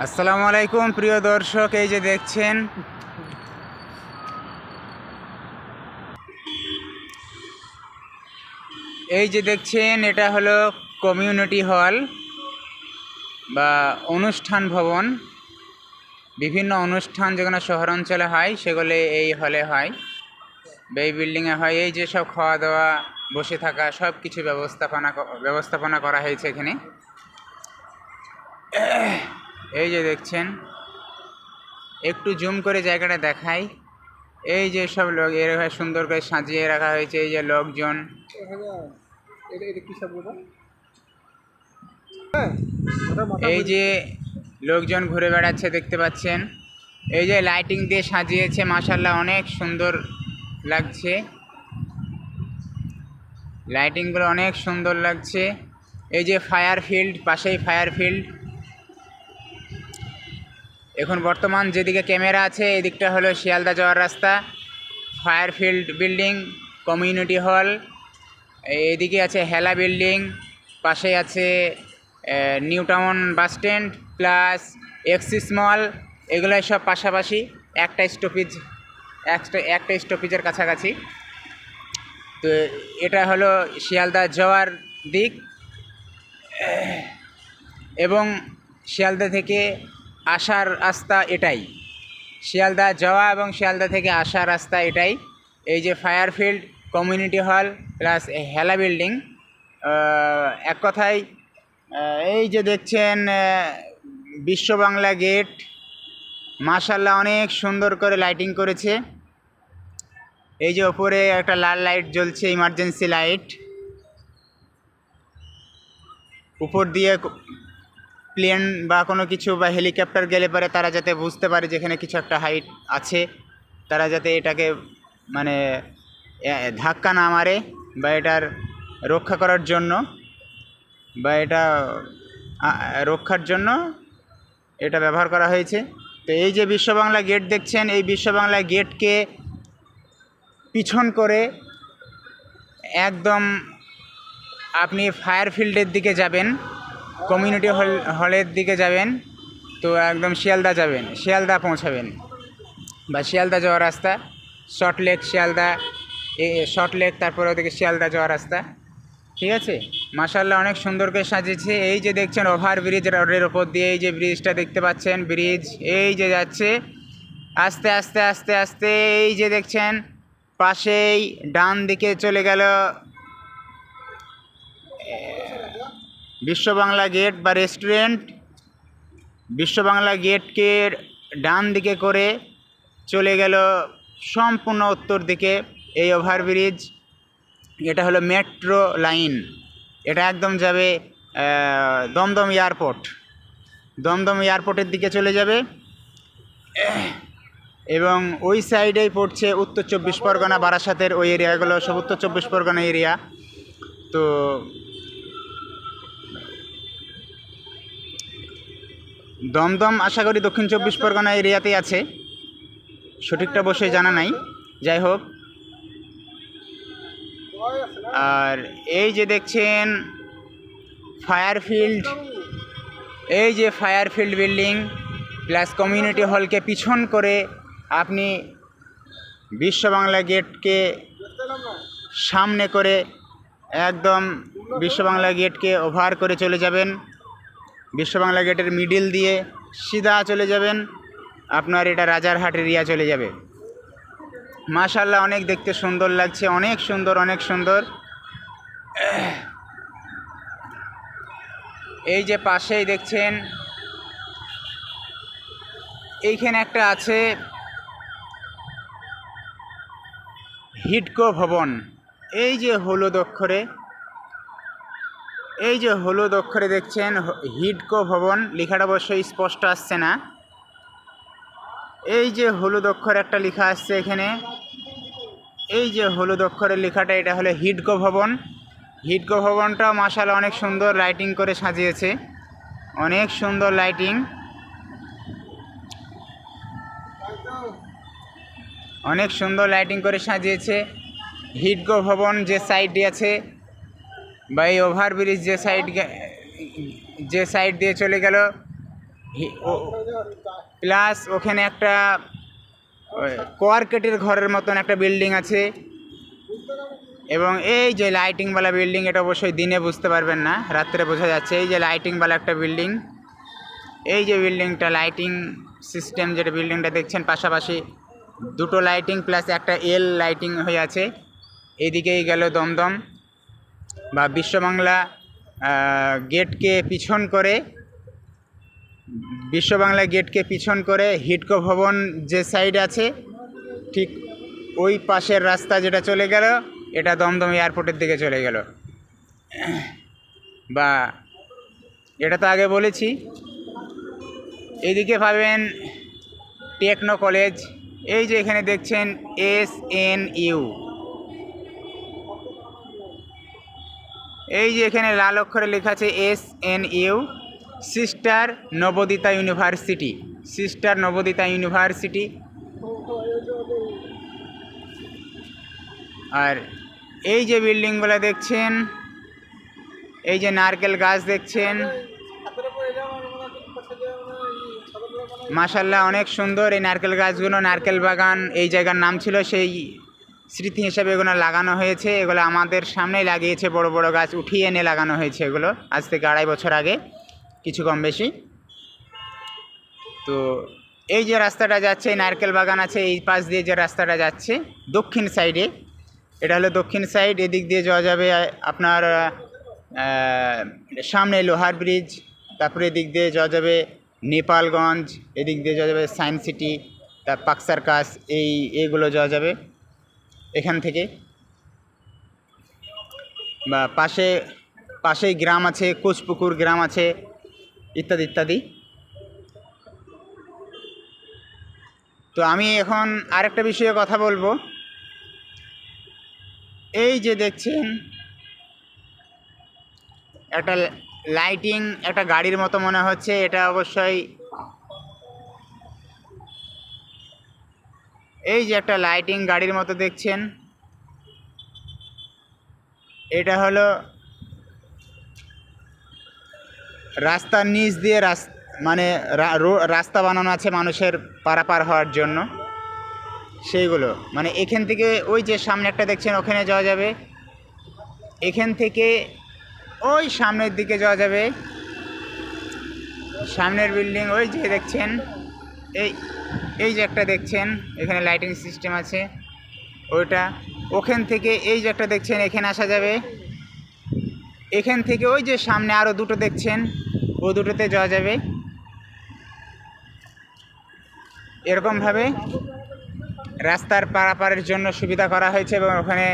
আসসালামু আলাইকুম প্রিয় দর্শক, এই যে দেখছেন এটা হলো কমিউনিটি হল বা অনুষ্ঠান ভবন। বিভিন্ন অনুষ্ঠান যেগুলো শহরাঞ্চলে হয় সেগুলো এই হলে হয় বা এই বিল্ডিংয়ে হয়। এই যে সব খাওয়া দাওয়া, বসে থাকা, সব কিছু ব্যবস্থাপনা করা হয়েছে এখানে। এই যে দেখছেন, একটু জুম করে জায়গাটা দেখাই। এই যে সব লোক এরকম সুন্দর করে সাজিয়ে রাখা হয়েছে। এই যে লোকজন, এই যে লোকজন ঘুরে বেড়াচ্ছে দেখতে পাচ্ছেন। এই যে লাইটিং দিয়ে সাজিয়েছে, মাশাআল্লাহ অনেক সুন্দর লাগছে। লাইটিংগুলো অনেক সুন্দর লাগছে। এই যে ফায়ার ফিল্ড, পাশেই ফায়ার ফিল্ড। এখন বর্তমান যেদিকে ক্যামেরা আছে এদিকটা হলো শিয়ালদা যাওয়ার রাস্তা, fire field building, community hall. এদিকে আছে হেলা বিল্ডিং, পাশে আছে New Town bus stand plus Axis mall. এগুলো সব পাশাপাশি একটা স্টপেজের কাছাকাছি। তো এটা হলো শিয়ালদা যাওয়ার দিক, এবং শিয়ালদা থেকে আসার রাস্তা এটাই। শিয়ালদা যাওয়া এবং শিয়ালদা থেকে আসার রাস্তা এটাই। এই যে fire field, community hall plus হেলা বিল্ডিং, এক কথায় এই যে দেখছেন বিশ্ব বাংলা গেট, মাশাআল্লাহ অনেক সুন্দর করে লাইটিং করেছে। এই যে ওপরে একটা লাল লাইট জ্বলছে, ইমার্জেন্সি লাইট। উপর দিয়ে প্লেন বা কোনো কিছু বা হেলিকপ্টার গেলে পরে তারা যাতে বুঝতে পারে যেখানে কিছু একটা হাইট আছে, তারা যাতে এটাকে মানে ধাক্কা না মারে, বা এটার রক্ষা করার জন্য বা এটা রক্ষার জন্য এটা ব্যবহার করা হয়েছে। তো এই যে বিশ্ব বাংলা গেট দেখছেন, এই বিশ্ব বাংলা গেটকে পিছন করে একদম আপনি ফায়ার ফিল্ডের দিকে যাবেন, কমিউনিটি হলের দিকে যাবেন, তো একদম শিয়ালদা পৌঁছাবেন বা শিয়ালদা যাওয়ার রাস্তা, শর্টলেক শিয়ালদা, শর্টলেক, তারপরে ওদিকে শিয়ালদা যাওয়ার রাস্তা। ঠিক আছে, মাশাআল্লাহ অনেক সুন্দর করে সাজিয়েছে। এই যে দেখছেন ওভারব্রিজ, রোডের ওপর দিয়ে এই যে ব্রিজটা দেখতে পাচ্ছেন, ব্রিজ এই যে যাচ্ছে আস্তে আস্তে আস্তে আস্তে। এই যে দেখছেন পাশেই ডান দিকে চলে গেল বিশ্ব বাংলা গেট বা রেস্টুরেন্ট। বিশ্ব বাংলা গেটকে ডান দিকে করে চলে গেল সম্পূর্ণ উত্তর দিকে এই ওভারব্রিজ। এটা হলো মেট্রো লাইন, এটা একদম যাবে দমদম এয়ারপোর্টের দিকে চলে যাবে। এবং ওই সাইডেই পড়ছে উত্তর চব্বিশ পরগনা, বারাসাতের ওই এরিয়াগুলো সব উত্তর চব্বিশ পরগনা এরিয়া। তো দমদম আশা করি দক্ষিণ চব্বিশ পরগনা এরিয়াতেই আছে, সঠিকটা অবশ্যই জানা নাই। যাই হোক, আর এই যে দেখছেন ফায়ার ফিল্ড, এই যে fire field building plus community হলকে পিছন করে আপনি বিশ্ব বাংলা গেটকে সামনে করে একদম বিশ্ব বাংলা গেটকে ওভার করে চলে যাবেন। বিশ্ব বাংলা গেটের মিডিল দিয়ে সিধা চলে যাবেন, আপনার এটা রাজারহাট এরিয়া চলে যাবে। মাশাআল্লাহ অনেক দেখতে সুন্দর লাগছে, অনেক সুন্দর, অনেক সুন্দর। এই যে পাশেই দেখছেন এইখানে একটা আছে হিডকো ভবন। এই যে হলুদ অক্ষরে দেখছেন হিডকো ভবন, লেখাটা অবশ্যই স্পষ্ট আসছে না। এই যে হলুদ অক্ষরে একটা লেখা আসছে এখানে, এই যে হলুদ অক্ষরের লেখাটা, এটা হলো হিডকো ভবন। হিডকো ভবনটাও মাশাআল্লাহ অনেক সুন্দর লাইটিং করে সাজিয়েছে, অনেক সুন্দর লাইটিং, অনেক সুন্দর লাইটিং করে সাজিয়েছে। হিডকো ভবন যে সাইড দিয়ে আছে বা এই ওভারব্রিজ যে সাইড দিয়ে চলে গেল, প্লাস ওখানে একটা কোয়ার্কেটের ঘরের মতন একটা বিল্ডিং আছে, এবং এই যে লাইটিংওয়ালা বিল্ডিং, এটা অবশ্যই দিনে বুঝতে পারবেন না, রাত্রে বোঝা যাচ্ছে। এই যে লাইটিংওয়ালা একটা বিল্ডিং, এই যে বিল্ডিংটা লাইটিং সিস্টেম, যেটা বিল্ডিংটা দেখছেন পাশাপাশি দুটো লাইটিং প্লাস একটা এল লাইটিং হয়ে আছে। এদিকেই গেল দমদম বা বিশ্ববাংলা গেটকে পিছন করে, বিশ্ববাংলা গেটকে পিছন করে হিডকো ভবন যে সাইড আছে ঠিক ওই পাশের রাস্তা যেটা চলে গেল, এটা দমদম এয়ারপোর্টের দিকে চলে গেল। বা এটা তো আগে বলেছি। এইদিকে পাবেন টেকনো কলেজ, এই যে এখানে দেখছেন SNU, এই যে এখানে লাল অক্ষরে লেখা আছে SNU, sister Nivedita university, sister Nivedita university. আর এই যে বিল্ডিংগুলো দেখছেন, এই যে নারকেল গাছ দেখছেন, মাশাল্লাহ অনেক সুন্দর এই নারকেল গাছগুলো। নারকেল বাগান এই জায়গার নাম ছিল, সেই স্মৃতি হিসাবে এগুলো লাগানো হয়েছে। এগুলো আমাদের সামনেই লাগিয়েছে, বড় বড় গাছ উঠিয়ে এনে লাগানো হয়েছে এগুলো, আজ থেকে 2.5 বছর আগে, কিছু কম বেশি। তো এই যে রাস্তাটা যাচ্ছে, নারকেল বাগান আছে এই পাশ দিয়ে, যে রাস্তাটা যাচ্ছে দক্ষিণ সাইডে, এটা হলো দক্ষিণ সাইড। এদিক দিয়ে যাওয়া যাবে আপনার সামনে লোহার ব্রিজ, তারপরে এদিক দিয়ে যাওয়া যাবে নেপালগঞ্জ, এদিক দিয়ে যাওয়া যাবে সায়েন্স সিটি, তার পার্ক সার্কাস, এইগুলো যাওয়া যাবে এখান থেকে। বা পাশেই গ্রাম আছে, কোচপুকুর গ্রাম আছে, ইত্যাদি ইত্যাদি। তো আমি এখন আরেকটা বিষয়ে কথা বলবো। এই যে দেখছেন একটা লাইটিং, একটা গাড়ির মতো মনে হচ্ছে, এটা অবশ্যই এই যে একটা লাইটিং গাড়ির মতো দেখছেন, এটা হলো রাস্তার নিচ দিয়ে মানে রাস্তা বানানো আছে মানুষের পারাপার হওয়ার জন্য, সেইগুলো মানে এখান থেকে ওই যে সামনে একটা দেখছেন ওখানে যাওয়া যাবে, এখান থেকে ওই সামনের দিকে যাওয়া যাবে, সামনের বিল্ডিং ওই যে দেখছেন, এই যে একটা দেখছেন এখানে লাইটিং সিস্টেম আছে ওইটা, ওখান থেকে এই যে একটা দেখছেন এখানে আসা যাবে, এখান থেকে ওই যে সামনে আরও দুটো দেখছেন ও দুটোতে যাওয়া যাবে। এরকমভাবে রাস্তার পারাপারের জন্য সুবিধা করা হয়েছে, এবং ওখানে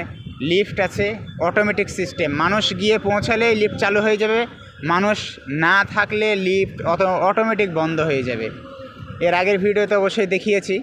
লিফট আছে, অটোমেটিক সিস্টেম, মানুষ গিয়ে পৌঁছালেই লিফট চালু হয়ে যাবে, মানুষ না থাকলে লিফট অটোমেটিক বন্ধ হয়ে যাবে। এর আগের ভিডিওতে অবশ্যই দেখিয়েছি।